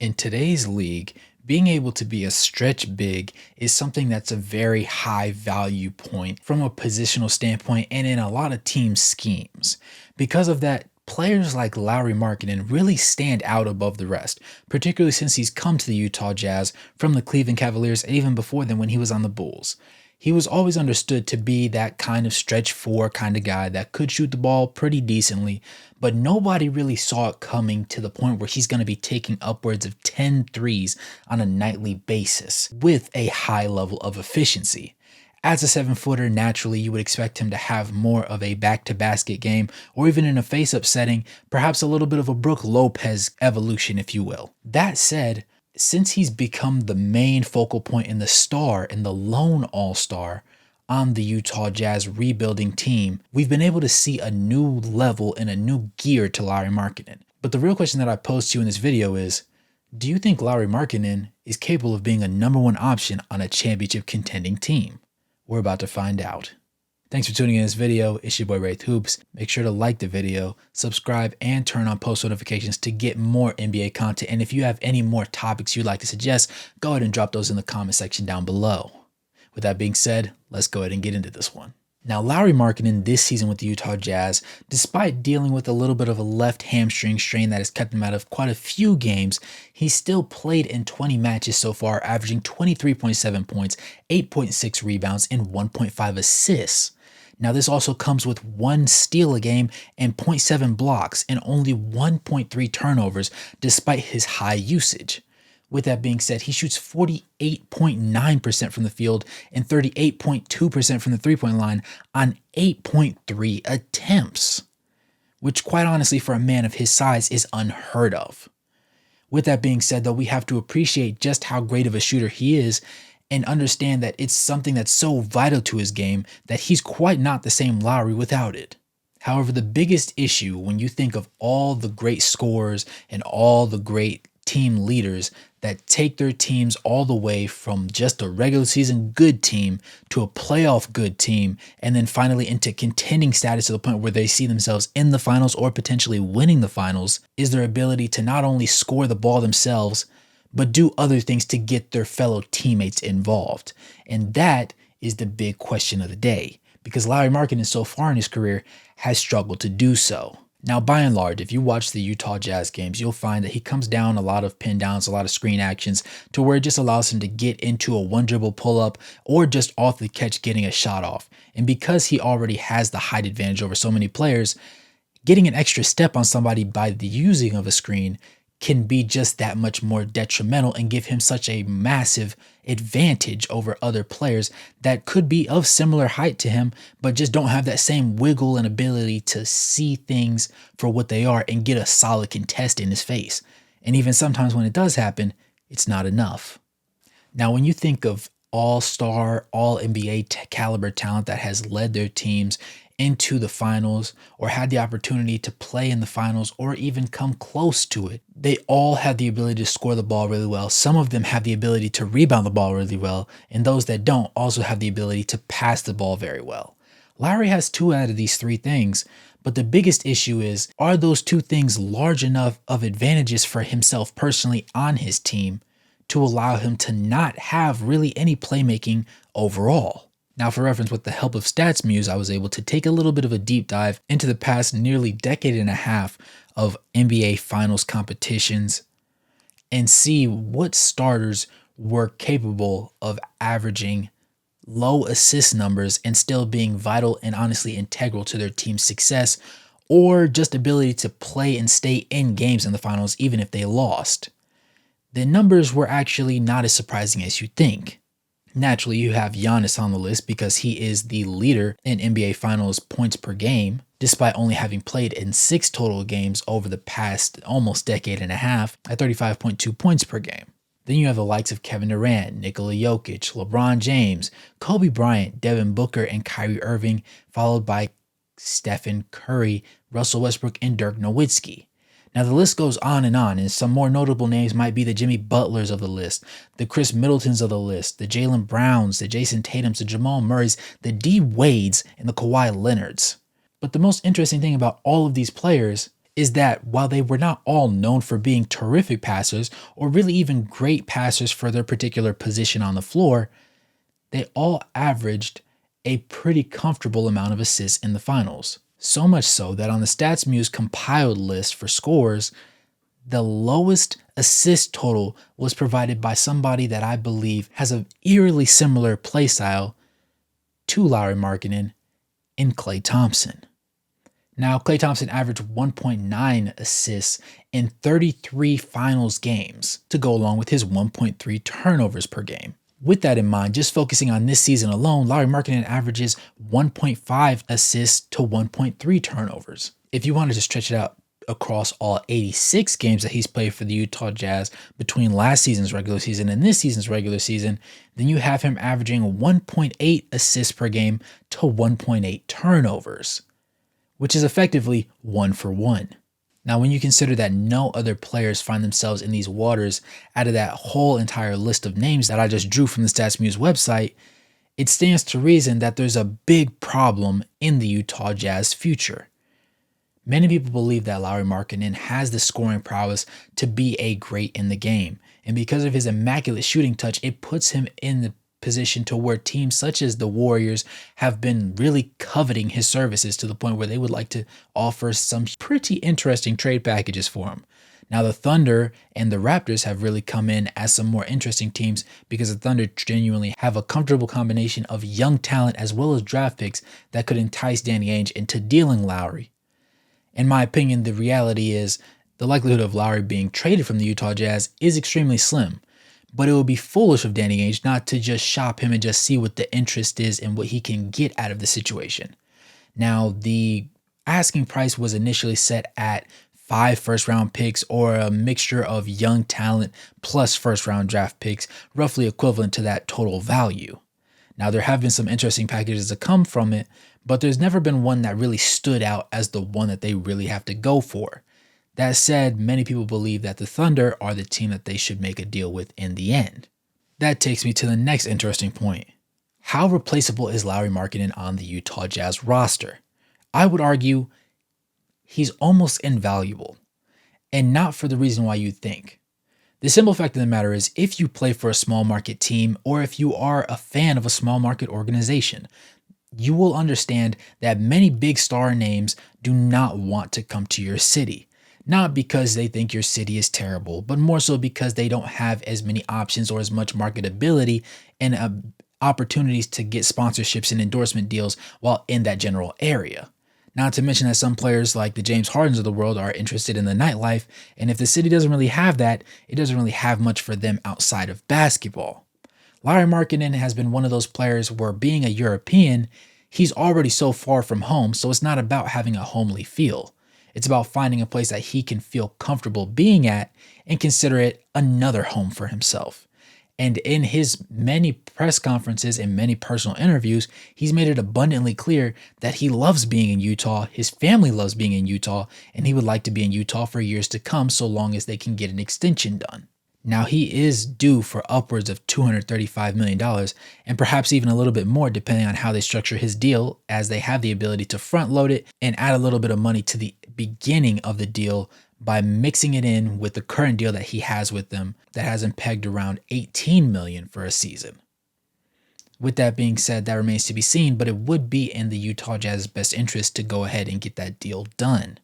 In today's league, being able to be a stretch big is something that's a very high value point from a positional standpoint and in a lot of team schemes. Because of that, players like Lauri Markkanen really stand out above the rest, particularly since he's come to the Utah Jazz from the Cleveland Cavaliers and even before then when he was on the Bulls. He was always understood to be that kind of stretch four kind of guy that could shoot the ball pretty decently, but nobody really saw it coming to the point where he's going to be taking upwards of 10 threes on a nightly basis with a high level of efficiency. As a 7-footer, naturally, you would expect him to have more of a back-to-basket game, or even in a face-up setting, perhaps a little bit of a Brook Lopez evolution, if you will. That said, since he's become the main focal point and the star and the lone all-star on the Utah Jazz rebuilding team, we've been able to see a new level and a new gear to Lauri Markkanen. But the real question that I posed to you in this video is, do you think Lauri Markkanen is capable of being a #1 option on a championship contending team? We're about to find out. Thanks for tuning in this video. It's your boy Wraith Hoops. Make sure to like the video, subscribe, and turn on post notifications to get more NBA content. And if you have any more topics you'd like to suggest, go ahead and drop those in the comment section down below. With that being said, let's go ahead and get into this one. Now, Lauri Markkanen this season with the Utah Jazz, despite dealing with a little bit of a left hamstring strain that has kept him out of quite a few games, he still played in 20 matches so far, averaging 23.7 points, 8.6 rebounds, and 1.5 assists. Now, this also comes with 1 steal a game and 0.7 blocks and only 1.3 turnovers despite his high usage. With that being said, he shoots 48.9% from the field and 38.2% from the three-point line on 8.3 attempts, which quite honestly for a man of his size is unheard of. With that being said, though, we have to appreciate just how great of a shooter he is and understand that it's something that's so vital to his game that he's quite not the same Lauri without it. However, the biggest issue when you think of all the great scorers and all the great team leaders that take their teams all the way from just a regular season good team to a playoff good team and then finally into contending status to the point where they see themselves in the finals or potentially winning the finals is their ability to not only score the ball themselves but do other things to get their fellow teammates involved. And that is the big question of the day, because Lauri Markkanen so far in his career has struggled to do so. Now, by and large, if you watch the Utah Jazz games, you'll find that he comes down a lot of pin downs, a lot of screen actions to where it just allows him to get into a one dribble pull up or just off the catch getting a shot off. And because he already has the height advantage over so many players, getting an extra step on somebody by the using of a screen can be just that much more detrimental and give him such a massive advantage over other players that could be of similar height to him, but just don't have that same wiggle and ability to see things for what they are and get a solid contest in his face. And even sometimes when it does happen, it's not enough. Now, when you think of all-star, all-NBA caliber talent that has led their teams into the finals or had the opportunity to play in the finals or even come close to it, they all have the ability to score the ball really well. Some of them have the ability to rebound the ball really well, and those that don't also have the ability to pass the ball very well. Lauri has 2 out of these 3 things, but the biggest issue is, are those 2 things large enough of advantages for himself personally on his team to allow him to not have really any playmaking overall? Now, for reference, with the help of StatsMuse, I was able to take a little bit of a deep dive into the past nearly decade and a half of NBA Finals competitions and see what starters were capable of averaging low assist numbers and still being vital and honestly integral to their team's success, or just ability to play and stay in games in the finals even if they lost. The numbers were actually not as surprising as you think. Naturally, you have Giannis on the list because he is the leader in NBA Finals points per game, despite only having played in 6 total games over the past almost decade and a half at 35.2 points per game. Then you have the likes of Kevin Durant, Nikola Jokic, LeBron James, Kobe Bryant, Devin Booker, and Kyrie Irving, followed by Stephen Curry, Russell Westbrook, and Dirk Nowitzki. Now, the list goes on, and some more notable names might be the Jimmy Butlers of the list, the Chris Middletons of the list, the Jaylen Browns, the Jason Tatums, the Jamal Murrays, the D Wades, and the Kawhi Leonards. But the most interesting thing about all of these players is that while they were not all known for being terrific passers or really even great passers for their particular position on the floor, they all averaged a pretty comfortable amount of assists in the finals. So much so that on the StatsMuse compiled list for scores, the lowest assist total was provided by somebody that I believe has an eerily similar play style to Lauri Markkanen in Klay Thompson. Now, Klay Thompson averaged 1.9 assists in 33 finals games to go along with his 1.3 turnovers per game. With that in mind, just focusing on this season alone, Lauri Markkanen averages 1.5 assists to 1.3 turnovers. If you wanted to stretch it out across all 86 games that he's played for the Utah Jazz between last season's regular season and this season's regular season, then you have him averaging 1.8 assists per game to 1.8 turnovers, which is effectively 1-for-1. Now, when you consider that no other players find themselves in these waters out of that whole entire list of names that I just drew from the StatsMuse website, it stands to reason that there's a big problem in the Utah Jazz future. Many people believe that Lauri Markkanen has the scoring prowess to be a great in the game, and because of his immaculate shooting touch, it puts him in the position to where teams such as the Warriors have been really coveting his services to the point where they would like to offer some pretty interesting trade packages for him. Now, the Thunder and the Raptors have really come in as some more interesting teams because the Thunder genuinely have a comfortable combination of young talent as well as draft picks that could entice Danny Ainge into dealing Lauri. In my opinion, the reality is the likelihood of Lauri being traded from the Utah Jazz is extremely slim. But it would be foolish of Danny Ainge not to just shop him and just see what the interest is and what he can get out of the situation. Now, the asking price was initially set at 5 first-round picks or a mixture of young talent plus first-round draft picks, roughly equivalent to that total value. Now, there have been some interesting packages that come from it, but there's never been one that really stood out as the one that they really have to go for. That said, many people believe that the Thunder are the team that they should make a deal with in the end. That takes me to the next interesting point. How replaceable is Lauri Markkanen on the Utah Jazz roster? I would argue he's almost invaluable, and not for the reason why you think. The simple fact of the matter is, if you play for a small market team or if you are a fan of a small market organization, you will understand that many big star names do not want to come to your city. Not because they think your city is terrible, but more so because they don't have as many options or as much marketability and opportunities to get sponsorships and endorsement deals while in that general area. Not to mention that some players like the James Hardens of the world are interested in the nightlife, and if the city doesn't really have that, it doesn't really have much for them outside of basketball. Lauri Markkanen has been one of those players where, being a European, he's already so far from home, so it's not about having a homely feel. It's about finding a place that he can feel comfortable being at and consider it another home for himself. And in his many press conferences and many personal interviews, he's made it abundantly clear that he loves being in Utah, his family loves being in Utah, and he would like to be in Utah for years to come so long as they can get an extension done. Now, he is due for upwards of $235 million, and perhaps even a little bit more depending on how they structure his deal, as they have the ability to front load it and add a little bit of money to the beginning of the deal by mixing it in with the current deal that he has with them that has him pegged around $18 million for a season. With that being said, that remains to be seen, but it would be in the Utah Jazz's best interest to go ahead and get that deal done.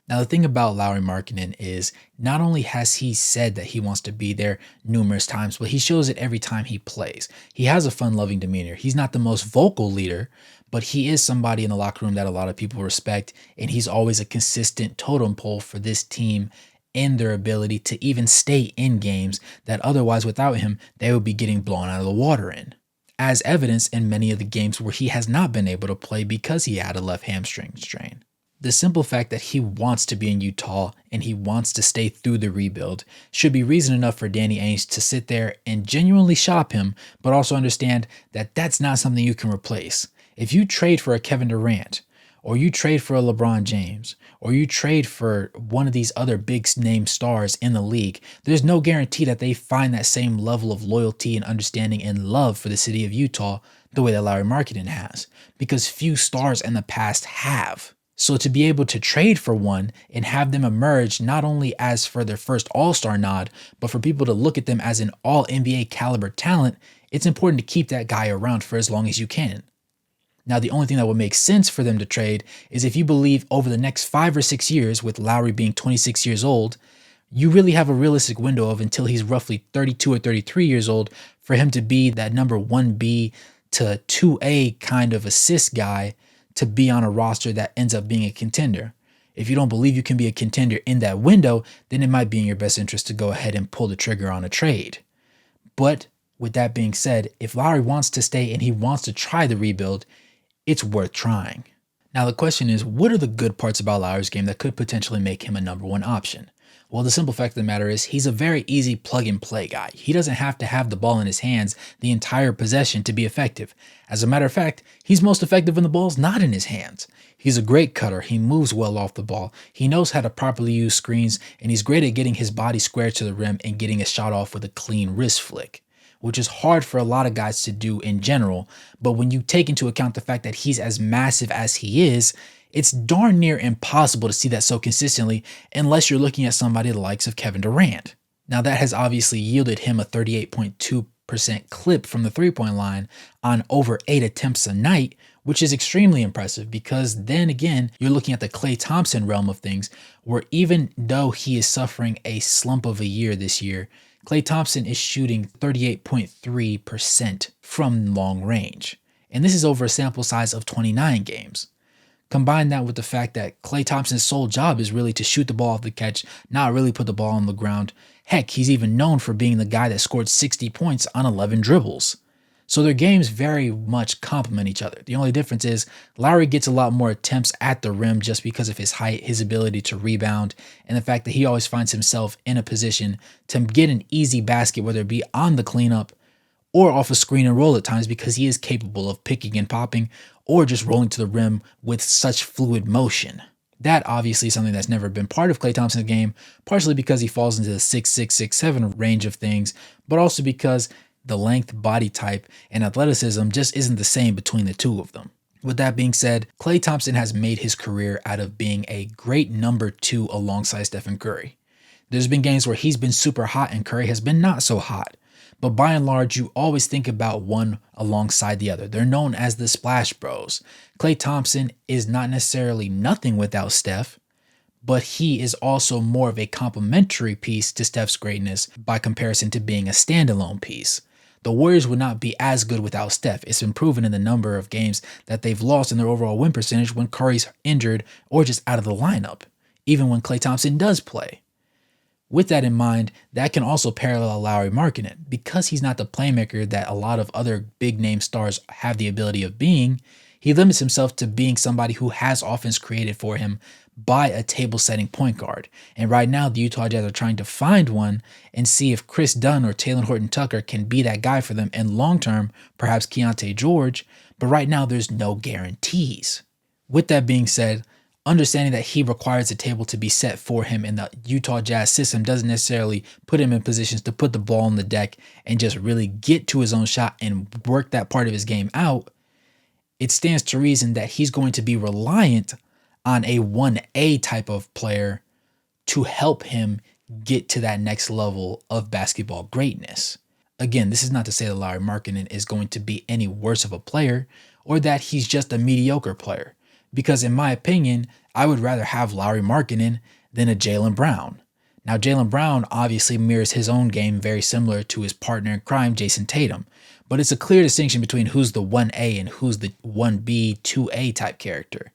Now, the thing about Lauri Markkanen is not only has he said that he wants to be there numerous times, but he shows it every time he plays. He has a fun-loving demeanor. He's not the most vocal leader, but he is somebody in the locker room that a lot of people respect, and he's always a consistent totem pole for this team and their ability to even stay in games that otherwise without him, they would be getting blown out of the water in. As evidenced in many of the games where he has not been able to play because he had a left hamstring strain. The simple fact that he wants to be in Utah and he wants to stay through the rebuild should be reason enough for Danny Ainge to sit there and genuinely shop him, but also understand that that's not something you can replace. If you trade for a Kevin Durant, or you trade for a LeBron James, or you trade for one of these other big name stars in the league, there's no guarantee that they find that same level of loyalty and understanding and love for the city of Utah the way that Lauri Markkanen has, because few stars in the past have. So to be able to trade for one and have them emerge not only as for their first All-Star nod, but for people to look at them as an all NBA caliber talent, it's important to keep that guy around for as long as you can. Now, the only thing that would make sense for them to trade is if you believe over the next 5 or 6 years, with Lauri being 26 years old, you really have a realistic window of until he's roughly 32 or 33 years old for him to be that number 1B to 2A kind of assist guy to be on a roster that ends up being a contender. If you don't believe you can be a contender in that window, then it might be in your best interest to go ahead and pull the trigger on a trade. But with that being said, if Lauri wants to stay and he wants to try the rebuild, it's worth trying. Now the question is, what are the good parts about Lauri's game that could potentially make him a number one option? Well, the simple fact of the matter is he's a very easy plug and play guy. He doesn't have to have the ball in his hands the entire possession to be effective. As a matter of fact, he's most effective when the ball's not in his hands. He's a great cutter. He moves well off the ball. He knows how to properly use screens, and he's great at getting his body square to the rim and getting a shot off with a clean wrist flick, which is hard for a lot of guys to do in general. But when you take into account the fact that he's as massive as he is, it's darn near impossible to see that so consistently unless you're looking at somebody the likes of Kevin Durant. Now that has obviously yielded him a 38.2% clip from the three-point line on over 8 attempts a night, which is extremely impressive because then again, you're looking at the Klay Thompson realm of things, where even though he is suffering a slump of a year this year, Klay Thompson is shooting 38.3% from long range. And this is over a sample size of 29 games. Combine that with the fact that Klay Thompson's sole job is really to shoot the ball off the catch, not really put the ball on the ground. Heck, he's even known for being the guy that scored 60 points on 11 dribbles. So their games very much complement each other. The only difference is Lauri gets a lot more attempts at the rim just because of his height, his ability to rebound, and the fact that he always finds himself in a position to get an easy basket, whether it be on the cleanup or off a screen and roll at times, because he is capable of picking and popping or just rolling to the rim with such fluid motion. That obviously is something that's never been part of Klay Thompson's game, partially because he falls into the 6'6", 6'7" range of things, but also because the length, body type, and athleticism just isn't the same between the two of them. With that being said, Klay Thompson has made his career out of being a great number 2 alongside Stephen Curry. There's been games where he's been super hot and Curry has been not so hot. But by and large, you always think about one alongside the other. They're known as the Splash Bros. Klay Thompson is not necessarily nothing without Steph, but he is also more of a complementary piece to Steph's greatness by comparison to being a standalone piece. The Warriors would not be as good without Steph. It's been proven in the number of games that they've lost in their overall win percentage when Curry's injured or just out of the lineup, even when Klay Thompson does play. With that in mind, that can also parallel Lauri Markkanen. Because he's not the playmaker that a lot of other big-name stars have the ability of being, he limits himself to being somebody who has offense created for him by a table-setting point guard. And right now, the Utah Jazz are trying to find one and see if Chris Dunn or Talen Horton-Tucker can be that guy for them, and long-term, perhaps Keontae George, but right now there's no guarantees. With that being said, understanding that he requires a table to be set for him in the Utah Jazz system doesn't necessarily put him in positions to put the ball on the deck and just really get to his own shot and work that part of his game out. It stands to reason that he's going to be reliant on a 1A type of player to help him get to that next level of basketball greatness. Again, this is not to say that Lauri Markkanen is going to be any worse of a player or that he's just a mediocre player. Because in my opinion, I would rather have Lauri Markkanen than a Jaylen Brown. Now, Jaylen Brown obviously mirrors his own game very similar to his partner in crime, Jason Tatum. But it's a clear distinction between who's the 1A and who's the 1B, 2A type character.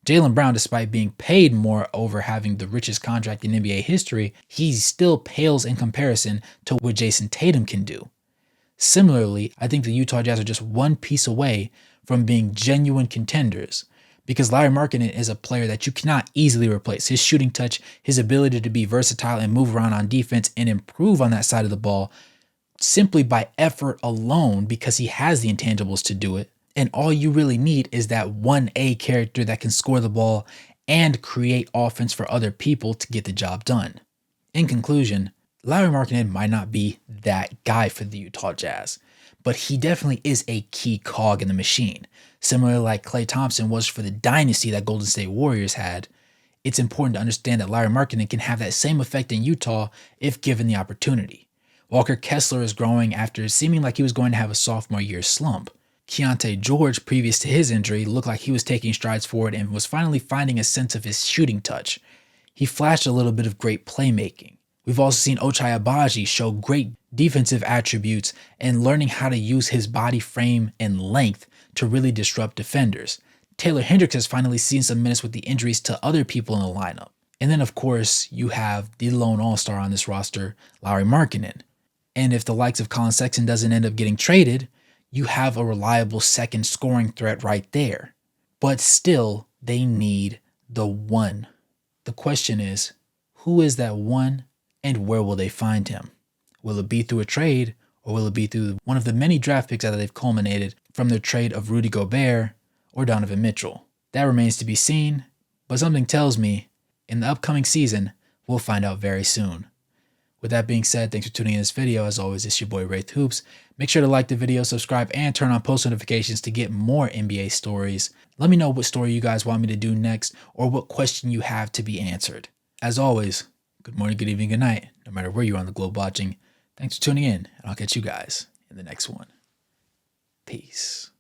Jaylen Brown, despite being paid more over having the richest contract in NBA history, he still pales in comparison to what Jason Tatum can do. Similarly, I think the Utah Jazz are just one piece away from being genuine contenders, because Lauri Markkanen is a player that you cannot easily replace. His shooting touch, his ability to be versatile and move around on defense and improve on that side of the ball simply by effort alone, because he has the intangibles to do it. And all you really need is that 1A character that can score the ball and create offense for other people to get the job done. In conclusion, Lauri Markkanen might not be that guy for the Utah Jazz, but he definitely is a key cog in the machine. Similar like Klay Thompson was for the dynasty that Golden State Warriors had, it's important to understand that Lauri Markkanen can have that same effect in Utah if given the opportunity. Walker Kessler is growing after seeming like he was going to have a sophomore year slump. Keontae George, previous to his injury, looked like he was taking strides forward and was finally finding a sense of his shooting touch. He flashed a little bit of great playmaking. We've also seen Ochai Agbaji show great defensive attributes and learning how to use his body frame and length to really disrupt defenders. Taylor Hendricks has finally seen some minutes with the injuries to other people in the lineup. And then, of course, you have the lone all-star on this roster, Lauri Markkanen. And if the likes of Colin Sexton doesn't end up getting traded, you have a reliable second scoring threat right there. But still, they need the one. The question is, who is that one and where will they find him? Will it be through a trade or will it be through one of the many draft picks that they've culminated from their trade of Rudy Gobert or Donovan Mitchell? That remains to be seen, but something tells me in the upcoming season, we'll find out very soon. With that being said, thanks for tuning in this video. As always, it's your boy Wraith Hoops. Make sure to like the video, subscribe, and turn on post notifications to get more NBA stories. Let me know what story you guys want me to do next or what question you have to be answered. As always, good morning, good evening, good night, no matter where you're on the globe watching. Thanks for tuning in, and I'll catch you guys in the next one. Peace.